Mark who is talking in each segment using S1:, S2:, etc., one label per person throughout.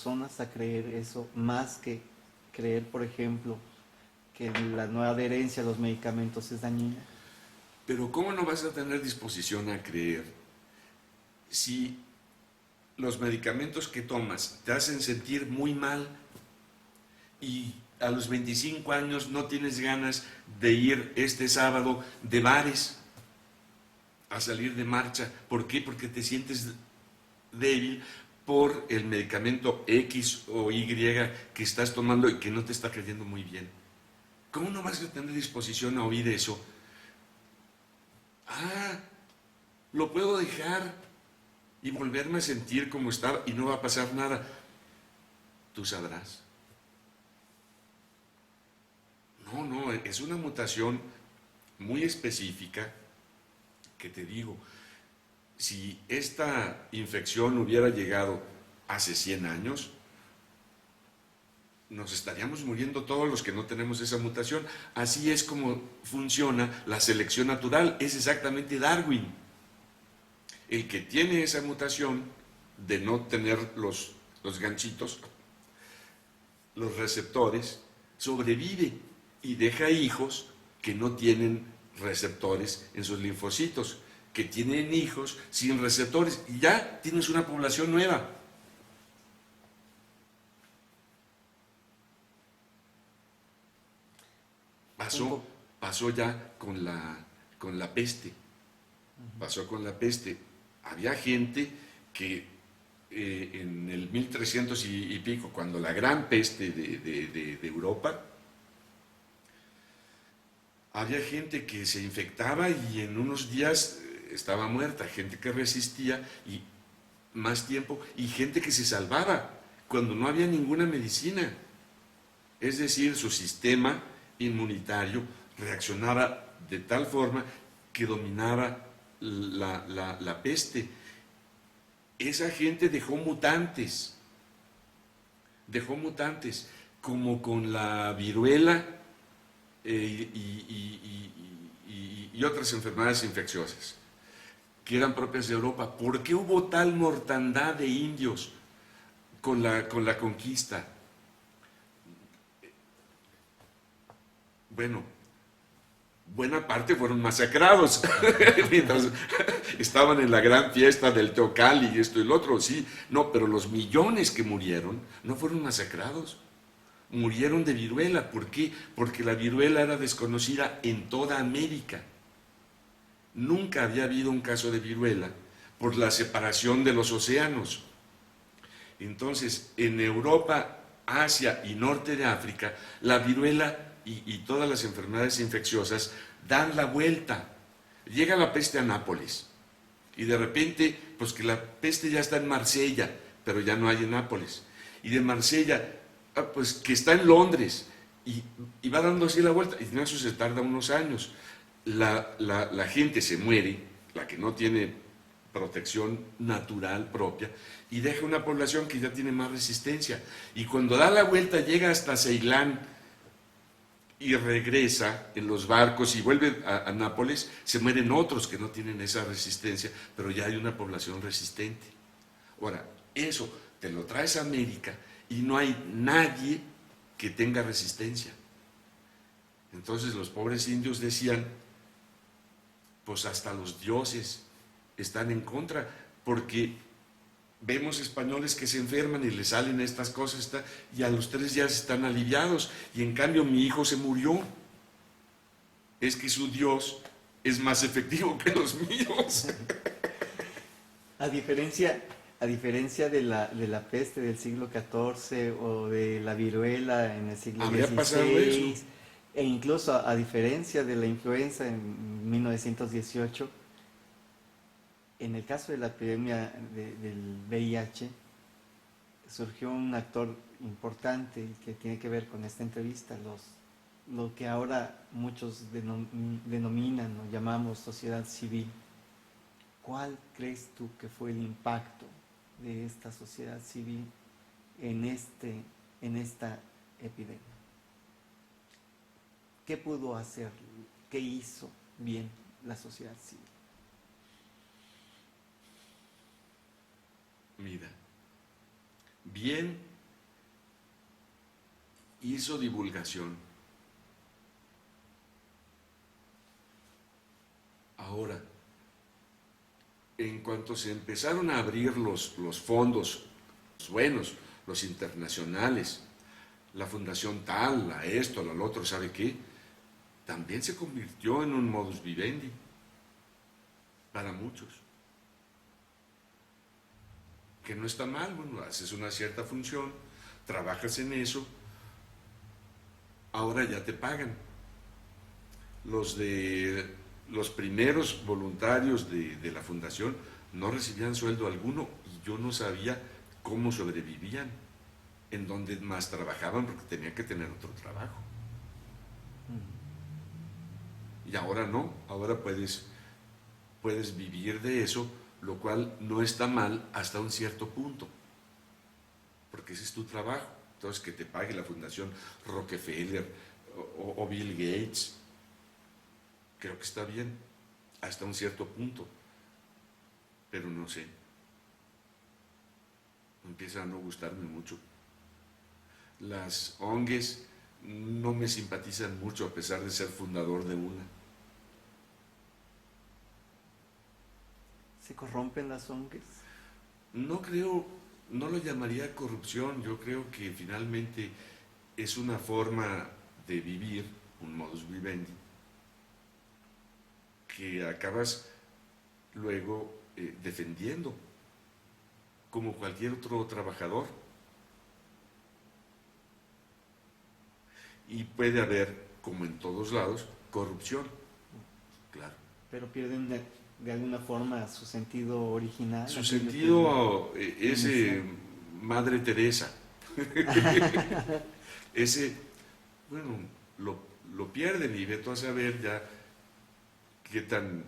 S1: personas a creer eso, más que creer, por ejemplo, que la nueva adherencia a los medicamentos es dañina.
S2: Pero ¿cómo no vas a tener disposición a creer si los medicamentos que tomas te hacen sentir muy mal y a los 25 años no tienes ganas de ir este sábado de bares a salir de marcha? ¿Por qué? Porque te sientes débil por el medicamento X o Y que estás tomando y que no te está cayendo muy bien. ¿Cómo no vas a tener disposición a oír eso? Ah, lo puedo dejar y volverme a sentir como estaba y no va a pasar nada. Tú sabrás. No, es una mutación muy específica que te digo, si esta infección hubiera llegado hace 100 años, nos estaríamos muriendo todos los que no tenemos esa mutación. Así es como funciona la selección natural, es exactamente Darwin. El que tiene esa mutación de no tener los ganchitos, los receptores, sobrevive y deja hijos que no tienen receptores en sus linfocitos, que tienen hijos sin receptores, y ya tienes una población nueva. Pasó ya con la peste. Pasó con la peste. Había gente que en el 1300 y pico, cuando la gran peste de Europa, había gente que se infectaba y en unos días estaba muerta, gente que resistía y más tiempo, y gente que se salvaba cuando no había ninguna medicina. Es decir, su sistema inmunitario reaccionaba de tal forma que dominaba la peste. Esa gente dejó mutantes, como con la viruela y otras enfermedades infecciosas que eran propias de Europa. ¿Por qué hubo tal mortandad de indios con la conquista? Bueno, buena parte fueron masacrados mientras estaban en la gran fiesta del Teocalli y esto y lo otro, sí, no, pero los millones que murieron no fueron masacrados, murieron de viruela. ¿Por qué? Porque la viruela era desconocida en toda América. Nunca había habido un caso de viruela por la separación de los océanos. Entonces, en Europa, Asia y norte de África, la viruela y todas las enfermedades infecciosas dan la vuelta. Llega la peste a Nápoles y de repente, pues que la peste ya está en Marsella, pero ya no hay en Nápoles. Y de Marsella, pues que está en Londres y va dando así la vuelta. Y en eso se tarda unos años. La gente se muere, la que no tiene protección natural propia, y deja una población que ya tiene más resistencia. Y cuando da la vuelta llega hasta Ceilán y regresa en los barcos y vuelve a Nápoles, se mueren otros que no tienen esa resistencia, pero ya hay una población resistente. Ahora, eso te lo traes a América y no hay nadie que tenga resistencia. Entonces los pobres indios decían, pues hasta los dioses están en contra, porque vemos españoles que se enferman y les salen estas cosas y a los 3 días están aliviados, y en cambio mi hijo se murió. Es que su Dios es más efectivo que los míos.
S1: A diferencia de la peste del siglo XIV o de la viruela en el siglo
S2: ¿Habría pasado eso?
S1: XVI, e incluso a diferencia de la influenza en 1918, en el caso de la epidemia del VIH, surgió un actor importante que tiene que ver con esta entrevista, lo que ahora muchos denominan o llamamos sociedad civil. ¿Cuál crees tú que fue el impacto de esta sociedad civil en esta epidemia? ¿Qué pudo hacer? ¿Qué hizo bien la sociedad civil?
S2: Mira, bien hizo divulgación. Ahora, en cuanto se empezaron a abrir los fondos, los buenos, los internacionales, la fundación tal, la esto, la lo otro, ¿sabe qué? También se convirtió en un modus vivendi para muchos. Que no está mal, bueno, haces una cierta función, trabajas en eso, ahora ya te pagan. Los primeros voluntarios de la fundación no recibían sueldo alguno y yo no sabía cómo sobrevivían, en dónde más trabajaban porque tenían que tener otro trabajo. Y ahora no, ahora puedes vivir de eso, lo cual no está mal hasta un cierto punto, porque ese es tu trabajo. Entonces, que te pague la Fundación Rockefeller o Bill Gates, creo que está bien, hasta un cierto punto, pero no sé, empieza a no gustarme mucho. Las ONGs no me simpatizan mucho a pesar de ser fundador de una.
S1: ¿Se corrompen las ONGs?
S2: No creo, no lo llamaría corrupción, yo creo que finalmente es una forma de vivir, un modus vivendi, que acabas luego defendiendo, como cualquier otro trabajador. Y puede haber, como en todos lados, corrupción, claro.
S1: Pero pierden de alguna forma su sentido original.
S2: Su sentido es Madre Teresa. Ese, bueno, lo pierden y ve tú a saber ya qué tan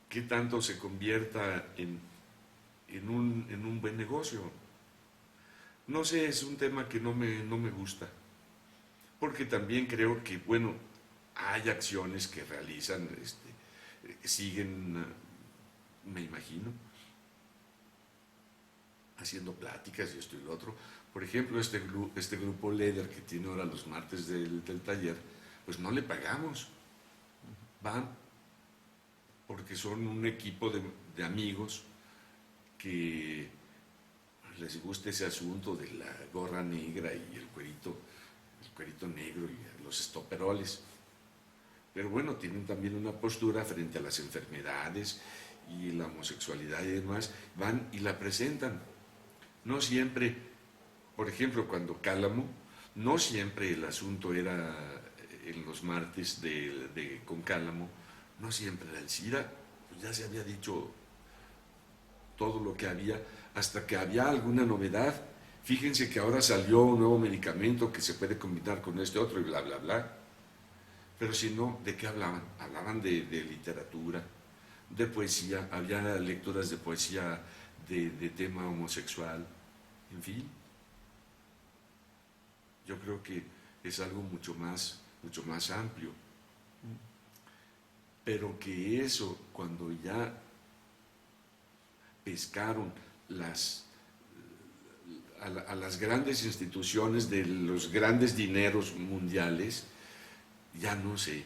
S2: qué tanto se convierta en un buen negocio. No sé, es un tema que no me gusta, porque también creo que, bueno, hay acciones que realizan, siguen, me imagino, haciendo pláticas y esto y lo otro. Por ejemplo, este grupo Leder que tiene ahora los martes del taller, pues no le pagamos. Van porque son un equipo de amigos que les gusta ese asunto de la gorra negra y el cuerito negro y los estoperoles. Pero bueno, tienen también una postura frente a las enfermedades y la homosexualidad y demás, van y la presentan. No siempre, por ejemplo, cuando Cálamo, no siempre el asunto era en los martes con Cálamo, no siempre era el SIDA, pues ya se había dicho todo lo que había, hasta que había alguna novedad. Fíjense que ahora salió un nuevo medicamento que se puede combinar con este otro y bla, bla, bla. Pero si no, ¿de qué hablaban? Hablaban de literatura, de poesía, había lecturas de poesía de tema homosexual, en fin. Yo creo que es algo mucho más amplio. Pero que eso, cuando ya pescaron a las grandes instituciones de los grandes dineros mundiales, ya no sé.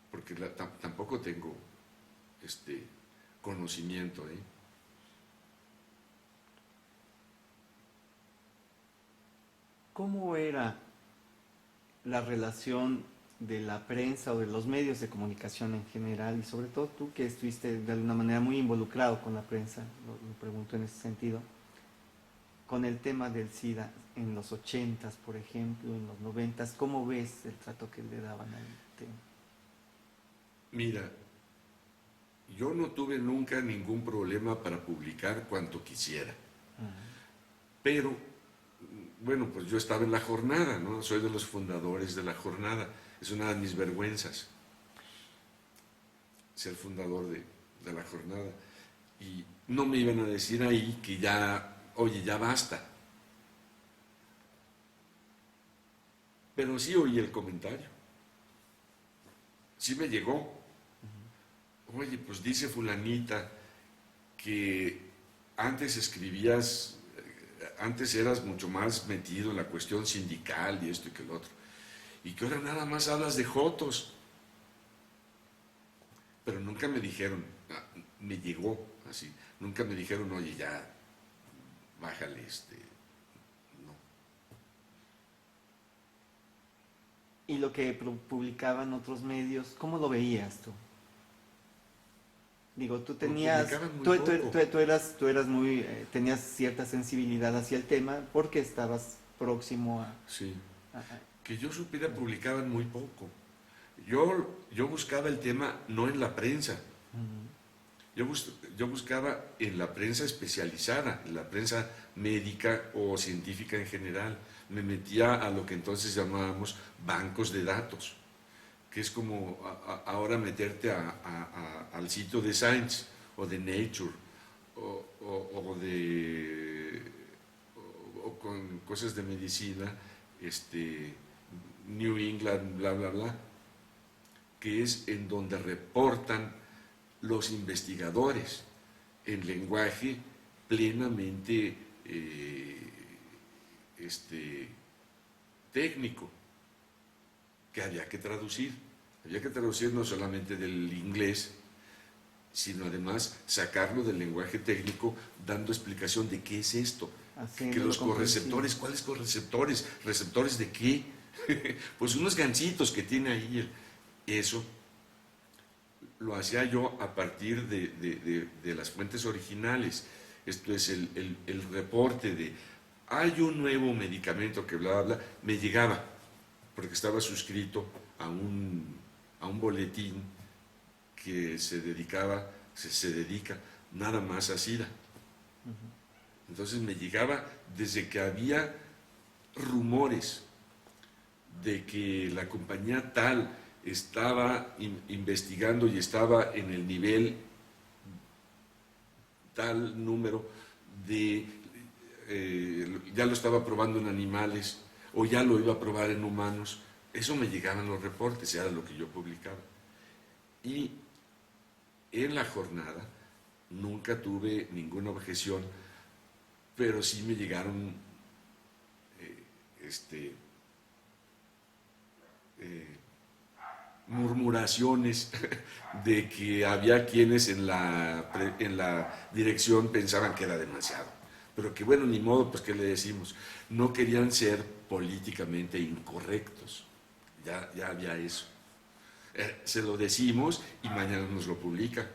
S2: Porque tampoco tengo conocimiento.
S1: ¿Cómo era la relación de la prensa o de los medios de comunicación en general, y sobre todo tú que estuviste de alguna manera muy involucrado con la prensa, lo pregunto en ese sentido, con el tema del SIDA en los 80s, por ejemplo, en los 90s, ¿cómo ves el trato que le daban al tema?
S2: Mira, yo no tuve nunca ningún problema para publicar cuanto quisiera, pero bueno, pues yo estaba en la jornada, ¿no? Soy de los fundadores de la jornada, es una de mis vergüenzas ser fundador de la jornada, y no me iban a decir ahí que ya, oye, ya basta, pero sí oí el comentario, sí me llegó. oye, pues dice fulanita que antes escribías, antes eras mucho más metido en la cuestión sindical y esto y que el otro, y que ahora nada más hablas de jotos. Pero nunca me dijeron, me llegó así, nunca me dijeron, oye, ya, bájale, no.
S1: Y lo que publicaban otros medios, ¿cómo lo veías tú? Digo, tú tenías,
S2: Publicaban muy poco.
S1: tú eras muy, tenías cierta sensibilidad hacia el tema porque estabas próximo
S2: Sí,
S1: a-
S2: que yo supiera, publicaban muy poco. Yo buscaba el tema no en la prensa,
S1: Ujú.
S2: yo buscaba en la prensa especializada, en la prensa médica o científica en general. Me metía a lo que entonces llamábamos bancos de datos, que es como ahora meterte al sitio de Science o de Nature o de o con cosas de medicina, New England, bla, bla, bla, que es en donde reportan los investigadores en lenguaje plenamente este, técnico, que había que traducir. Había que traducir no solamente del inglés, sino además sacarlo del lenguaje técnico, dando explicación de qué es esto, que
S1: Haciéndolo
S2: los
S1: comprensible.
S2: correceptores, ¿cuáles correceptores? ¿Receptores de qué? Pues unos ganchitos que tiene ahí eso. Lo hacía yo a partir de las fuentes originales. Esto es el reporte de, hay un nuevo medicamento que bla, bla, bla, me llegaba, porque estaba suscrito a un boletín que se dedica nada más a SIDA. Entonces me llegaba desde que había rumores de que la compañía tal estaba investigando y estaba en el nivel tal número de, ya lo estaba probando en animales o ya lo iba a probar en humanos. Eso me llegaban los reportes, era lo que yo publicaba. Y en la jornada nunca tuve ninguna objeción, pero sí me llegaron eh, este, eh, murmuraciones de que había quienes en la dirección pensaban que era demasiado. Pero que bueno, ni modo, pues qué le decimos. No querían ser políticamente incorrectos. Ya había eso. Se lo decimos y mañana nos lo publica.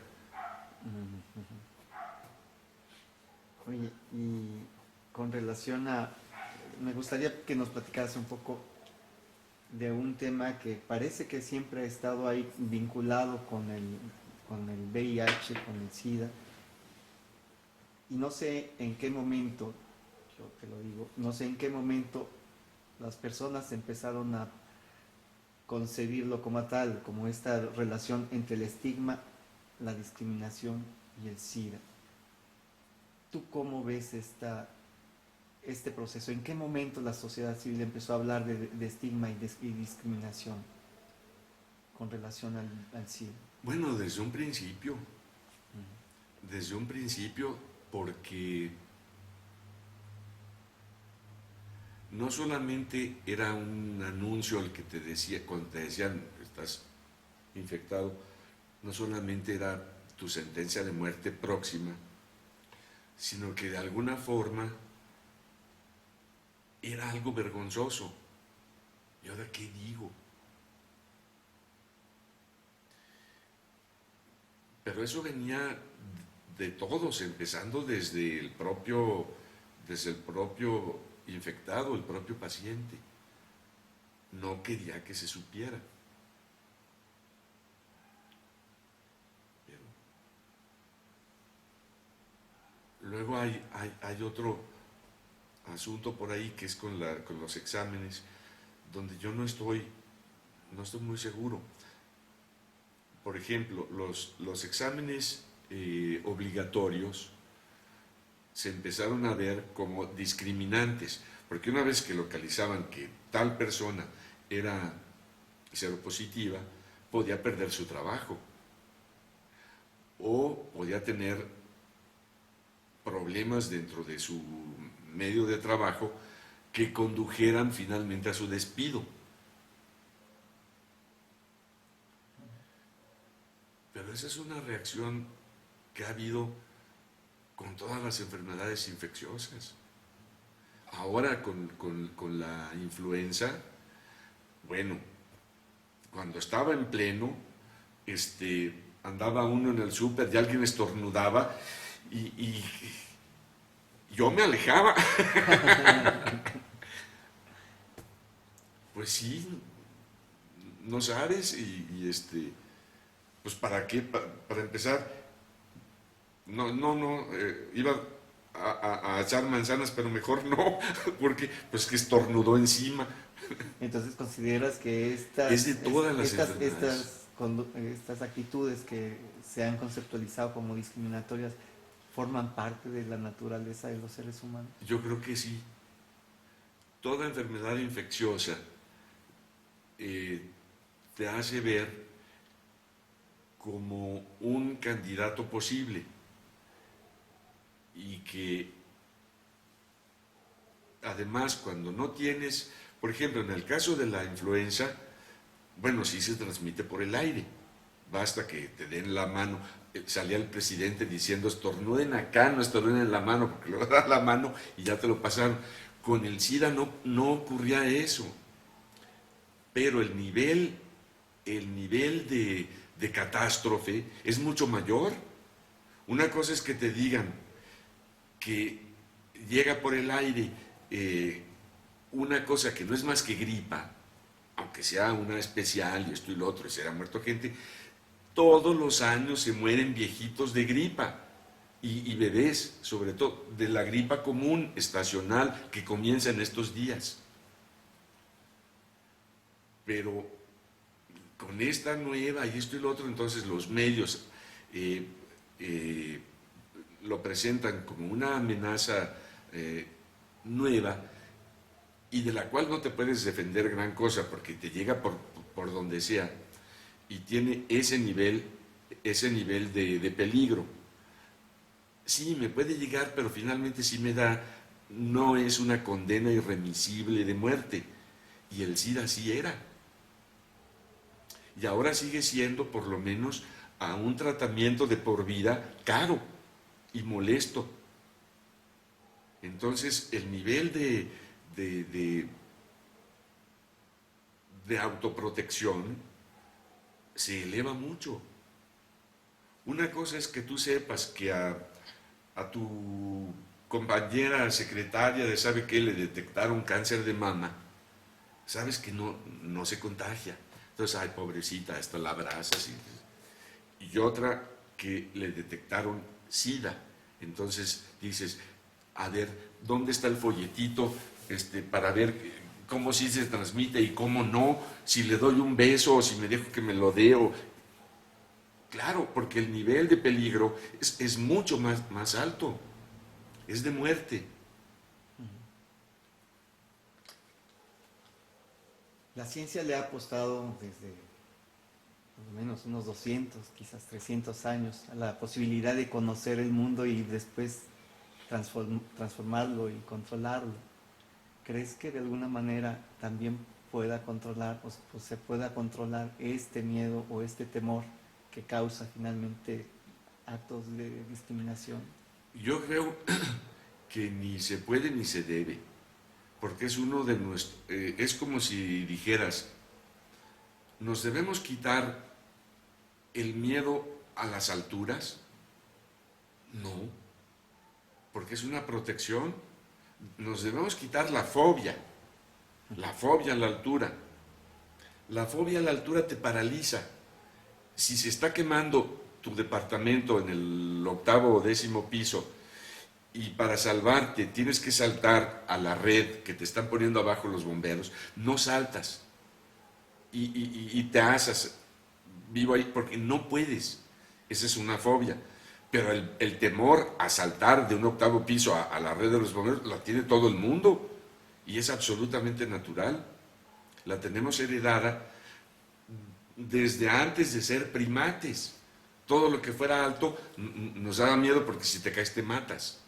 S1: Oye, y con relación a, me gustaría que nos platicaras un poco de un tema que parece que siempre ha estado ahí vinculado con el VIH, con el SIDA, y no sé en qué momento, yo te lo digo, no sé en qué momento las personas empezaron a concebirlo como tal, como esta relación entre el estigma, la discriminación y el SIDA. ¿Tú cómo ves este proceso? ¿En qué momento la sociedad civil empezó a hablar de estigma y discriminación con relación al SIDA?
S2: Bueno,
S1: Mm.
S2: desde un principio, porque no solamente era un anuncio el que te decía, cuando te decían estás infectado, no solamente era tu sentencia de muerte próxima, sino que de alguna forma era algo vergonzoso. ¿Y ahora qué digo? Pero eso venía de todos, empezando desde el propio infectado, el propio paciente. No quería que se supiera. Pero luego hay otro asunto por ahí que es con los exámenes, donde yo no estoy muy seguro. Por ejemplo, los exámenes obligatorios se empezaron a ver como discriminantes, porque una vez que localizaban que tal persona era seropositiva, podía perder su trabajo. o podía tener problemas dentro de su medio de trabajo que condujeran finalmente a su despido. Pero esa es una reacción que ha habido con todas las enfermedades infecciosas. Ahora con la influenza, bueno, cuando estaba en pleno, andaba uno en el súper y alguien estornudaba y yo me alejaba. Pues sí, no sabes pues ¿para qué? Para empezar, no, iba a echar manzanas, pero mejor no, porque pues que estornudó encima.
S1: Entonces, ¿consideras que
S2: Es de todas las enfermedades.
S1: estas actitudes que se han conceptualizado como discriminatorias forman parte de la naturaleza de los seres humanos?
S2: Yo creo que sí. Toda enfermedad infecciosa te hace ver como un candidato posible y que además cuando no tienes, por ejemplo, en el caso de la influenza, bueno, sí se transmite por el aire, basta que te den la mano. Salía el presidente diciendo estornuden acá, no estornuden en la mano, porque le da la mano y ya te lo pasaron. Con el SIDA no ocurría eso, pero el nivel de catástrofe es mucho mayor. Una cosa es que te digan que llega por el aire una cosa que no es más que gripa, aunque sea una especial y esto y lo otro, y se ha muerto gente, todos los años se mueren viejitos de gripa y bebés, sobre todo de la gripa común, estacional, que comienza en estos días. Pero con esta nueva y esto y lo otro, entonces los medios lo presentan como una amenaza nueva y de la cual no te puedes defender gran cosa porque te llega por donde sea y tiene ese nivel de peligro. Sí, me puede llegar, pero finalmente sí me da, no es una condena irremisible de muerte. Y el SIDA sí era. Y ahora sigue siendo, por lo menos, a un tratamiento de por vida caro y molesto. Entonces, el nivel de autoprotección se eleva mucho. Una cosa es que tú sepas que a tu compañera secretaria de sabe qué le detectaron cáncer de mama, sabes que no se contagia. Entonces, ay, pobrecita, esta la abrazas. Y otra que le detectaron SIDA. Entonces dices, a ver, ¿dónde está el folletito para ver cómo sí se transmite y cómo no? Si le doy un beso o si me dejo que me lo dé. Claro, porque el nivel de peligro es mucho más alto. Es de muerte.
S1: La ciencia le ha apostado desde por lo menos unos 200, quizás 300 años a la posibilidad de conocer el mundo y después transformarlo y controlarlo. ¿Crees que de alguna manera también pueda controlar o se pueda controlar este miedo o este temor que causa finalmente actos de discriminación?
S2: Yo creo que ni se puede ni se debe, porque es uno de nuestros, es como si dijeras, nos debemos quitar el miedo a las alturas. No, porque es una protección. Nos debemos quitar la fobia a la altura. La fobia a la altura te paraliza. Si se está quemando tu departamento en el 8º o 10º piso y para salvarte tienes que saltar a la red que te están poniendo abajo los bomberos, no saltas y te asas vivo ahí porque no puedes. Esa es una fobia. Pero el temor a saltar de un 8º piso a la red de los bomberos la tiene todo el mundo y es absolutamente natural. La tenemos heredada desde antes de ser primates. todo lo que fuera alto nos daba miedo porque si te caes te matas.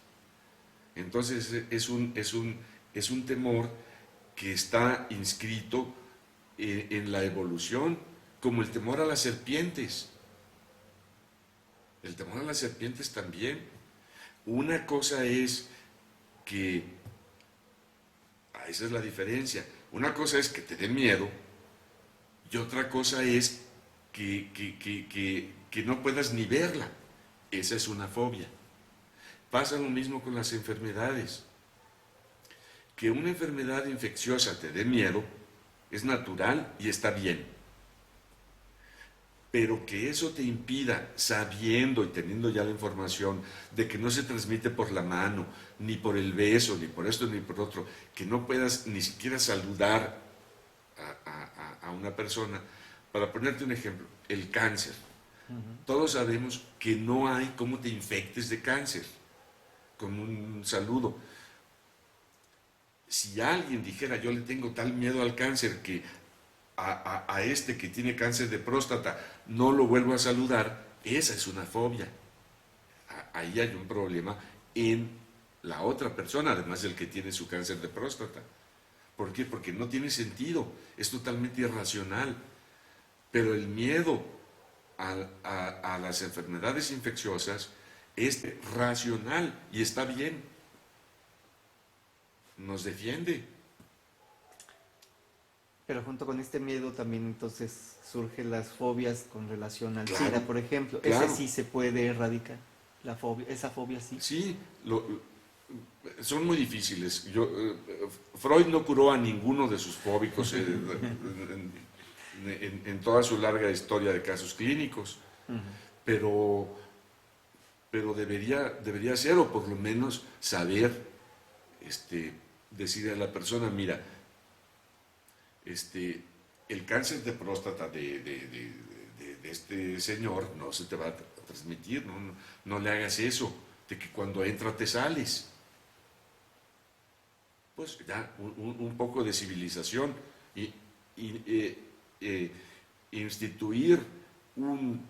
S2: Entonces es un temor que está inscrito en la evolución, como el temor a las serpientes. El temor a las serpientes también. Una cosa es que, esa es la diferencia, una cosa es que te den miedo y otra cosa es que no puedas ni verla. Esa es una fobia. Pasa lo mismo con las enfermedades. Que una enfermedad infecciosa te dé miedo es natural y está bien. Pero que eso te impida, sabiendo y teniendo ya la información de que no se transmite por la mano, ni por el beso, ni por esto, ni por otro, que no puedas ni siquiera saludar a una persona. Para ponerte un ejemplo, el cáncer. Todos sabemos que no hay cómo te infectes de cáncer con un saludo. Si alguien dijera, yo le tengo tal miedo al cáncer que a este que tiene cáncer de próstata no lo vuelvo a saludar, esa es una fobia. Ahí hay un problema en la otra persona, además del que tiene su cáncer de próstata. ¿Por qué? Porque no tiene sentido, es totalmente irracional. Pero el miedo a las enfermedades infecciosas es racional y está bien. Nos defiende.
S1: Pero junto con este miedo también entonces surgen las fobias con relación al
S2: Claro,
S1: SIDA, por ejemplo.
S2: claro.
S1: Ese sí se puede erradicar, la fobia, esa fobia sí.
S2: Sí, son muy difíciles. Freud no curó a ninguno de sus fóbicos en toda su larga historia de casos clínicos, pero debería ser, o por lo menos saber, decirle a la persona, mira, el cáncer de próstata de este señor no se te va a transmitir, no le hagas eso, de que cuando entra te sales. Pues ya, un poco de civilización y instituir un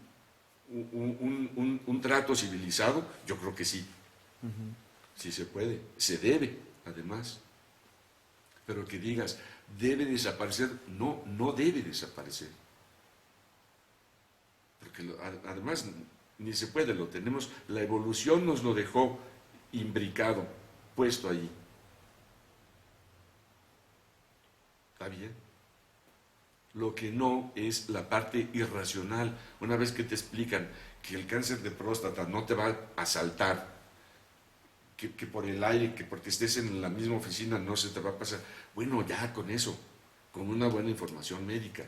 S2: trato civilizado, yo creo que sí, sí se puede, se debe, además. Pero que digas, debe desaparecer, no debe desaparecer. Porque además ni se puede, lo tenemos, la evolución nos lo dejó imbricado, puesto allí. ¿Está bien? Lo que no es la parte irracional. Una vez que te explican que el cáncer de próstata no te va a asaltar, que por el aire, que porque estés en la misma oficina no se te va a pasar. Bueno, ya con eso, con una buena información médica.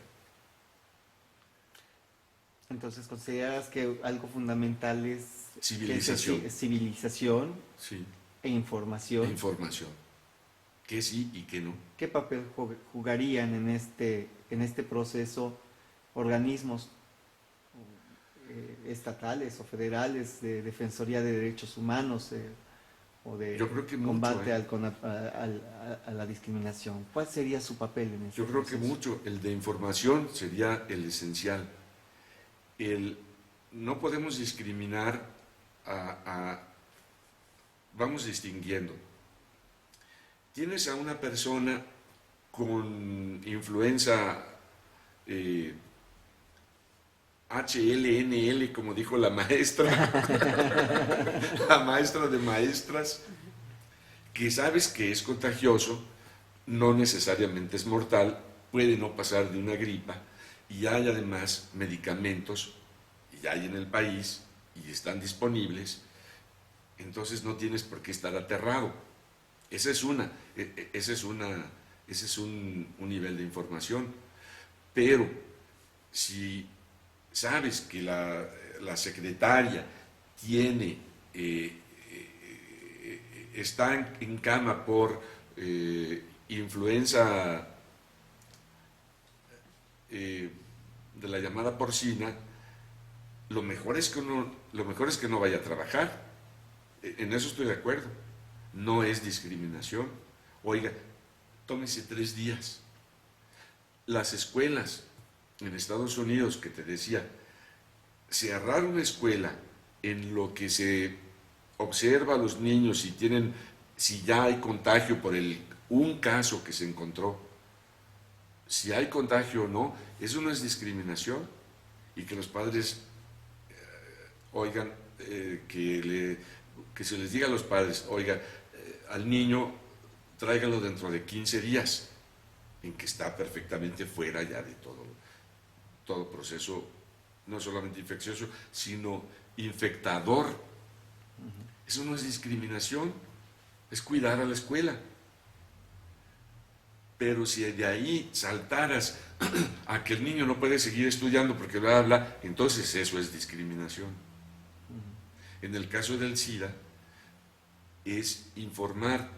S1: Entonces, ¿consideras que algo fundamental es
S2: Civilización.
S1: Civilización
S2: Sí.
S1: e información?
S2: Información. ¿Qué sí y qué no?
S1: ¿Qué papel jugarían en este proceso organismos estatales o federales de Defensoría de Derechos Humanos o de
S2: Yo creo que
S1: combate
S2: mucho,
S1: a la discriminación? ¿Cuál sería su papel en este
S2: Yo creo que
S1: proceso?
S2: mucho. El de información sería el esencial. No podemos discriminar vamos distinguiendo. Tienes a una persona con influenza HLNL, como dijo la maestra, la maestra de maestras, que sabes que es contagioso, no necesariamente es mortal, puede no pasar de una gripa, y hay además medicamentos, y hay en el país, y están disponibles, entonces no tienes por qué estar aterrado. Ese es un nivel de información. Pero si sabes que la secretaria está en cama por influenza de la llamada porcina, lo mejor es que no vaya a trabajar. En eso estoy de acuerdo. No es discriminación. Oiga, tómese 3 días. Las escuelas en Estados Unidos, que te decía, cerrar una escuela en lo que se observa a los niños si ya hay contagio por un caso que se encontró, si hay contagio o no, eso no es discriminación. Y que los padres oigan, que se les diga a los padres, oiga, al niño tráigalo dentro de 15 días, en que está perfectamente fuera ya de todo proceso, no solamente infeccioso, sino infectador. Eso no es discriminación, es cuidar a la escuela. Pero si de ahí saltaras a que el niño no puede seguir estudiando porque bla, bla, bla, entonces eso es discriminación. En el caso del SIDA, es informar,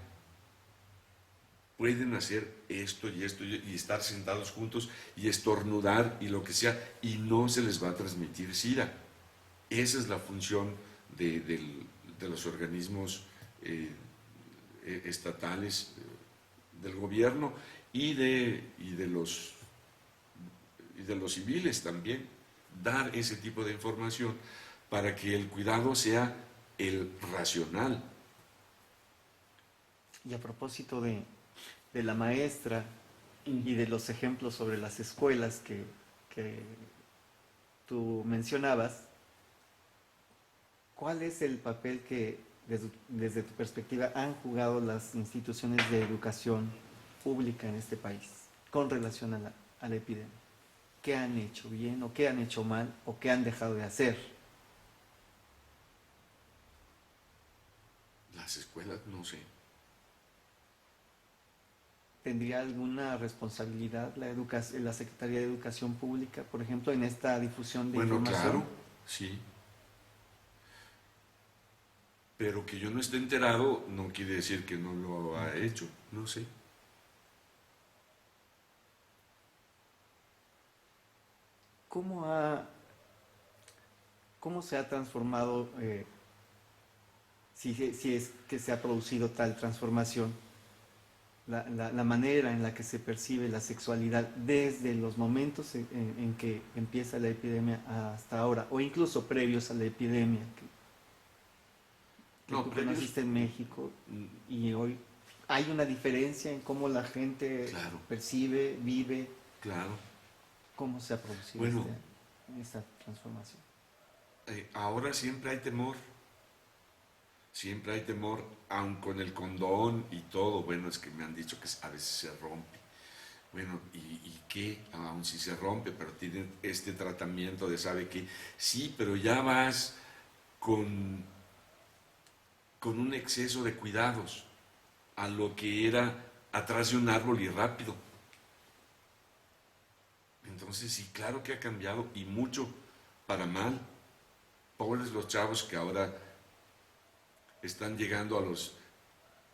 S2: pueden hacer esto y esto y estar sentados juntos y estornudar y lo que sea, y no se les va a transmitir SIDA. Esa es la función de los organismos estatales, del gobierno y de los civiles también, dar ese tipo de información para que el cuidado sea el racional.
S1: Y a propósito de la maestra y de los ejemplos sobre las escuelas que tú mencionabas, ¿cuál es el papel que desde tu perspectiva han jugado las instituciones de educación pública en este país con relación a la epidemia? ¿Qué han hecho bien o qué han hecho mal o qué han dejado de hacer?
S2: Las escuelas, no sé.
S1: ¿Tendría alguna responsabilidad la Secretaría de Educación Pública, por ejemplo, en esta difusión de
S2: Bueno,
S1: información?
S2: claro, sí. Pero que yo no esté enterado no quiere decir que no lo ha hecho, no sé.
S1: ¿Cómo se ha transformado, si es que se ha producido tal transformación, la manera en la que se percibe la sexualidad desde los momentos en que empieza la epidemia hasta ahora, o incluso previos a la epidemia, que
S2: No,
S1: tú
S2: previos,
S1: conociste en México y hoy? ¿Hay una diferencia en cómo la gente
S2: claro,
S1: percibe, vive?
S2: claro.
S1: ¿Cómo se ha producido
S2: Bueno,
S1: esta transformación?
S2: ahora siempre hay temor, aun con el condón y todo. Bueno, es que me han dicho que a veces se rompe. Bueno, ¿y qué? Aun si se rompe, pero tiene este tratamiento de, ¿sabe qué? Sí, pero ya vas con, con un exceso de cuidados a lo que era atrás de un árbol y rápido. Entonces sí, claro que ha cambiado y mucho para mal. Pobres los chavos que ahora están llegando a los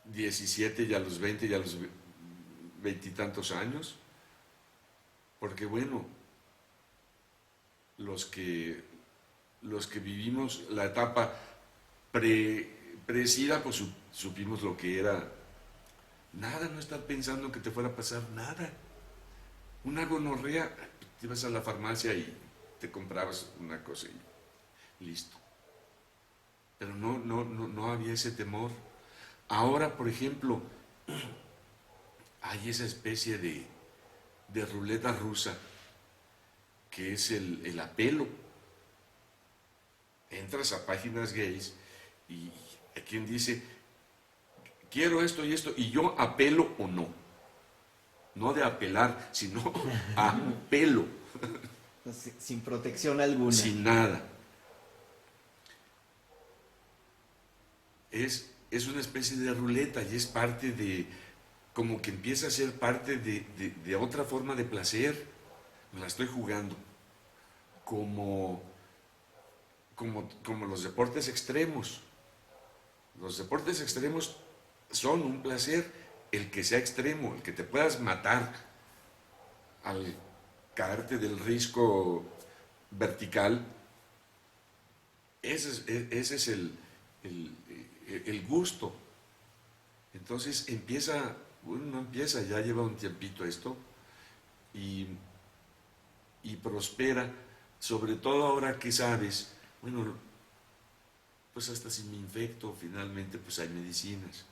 S2: 17 y a los 20 y a los veintitantos años, porque bueno, los que, los que vivimos la etapa pre-SIDA, pues supimos lo que era nada, no estar pensando que te fuera a pasar nada. Una gonorrea, te ibas a la farmacia y te comprabas una cosa y listo. Pero no había ese temor. Ahora, por ejemplo, hay esa especie de ruleta rusa que es el apelo. Entras a páginas gays y hay quien dice, quiero esto y esto, y yo apelo o no. No de apelar, sino apelo.
S1: Sin protección alguna.
S2: Sin nada. Es una especie de ruleta y es parte de, como que empieza a ser parte de otra forma de placer. Me la estoy jugando. Como los deportes extremos. Los deportes extremos son un placer, el que sea extremo, el que te puedas matar al caerte del risco vertical. Ese es el gusto. Entonces no empieza, ya lleva un tiempito esto, y prospera sobre todo ahora que sabes, bueno, pues hasta si me infecto, finalmente pues hay medicinas.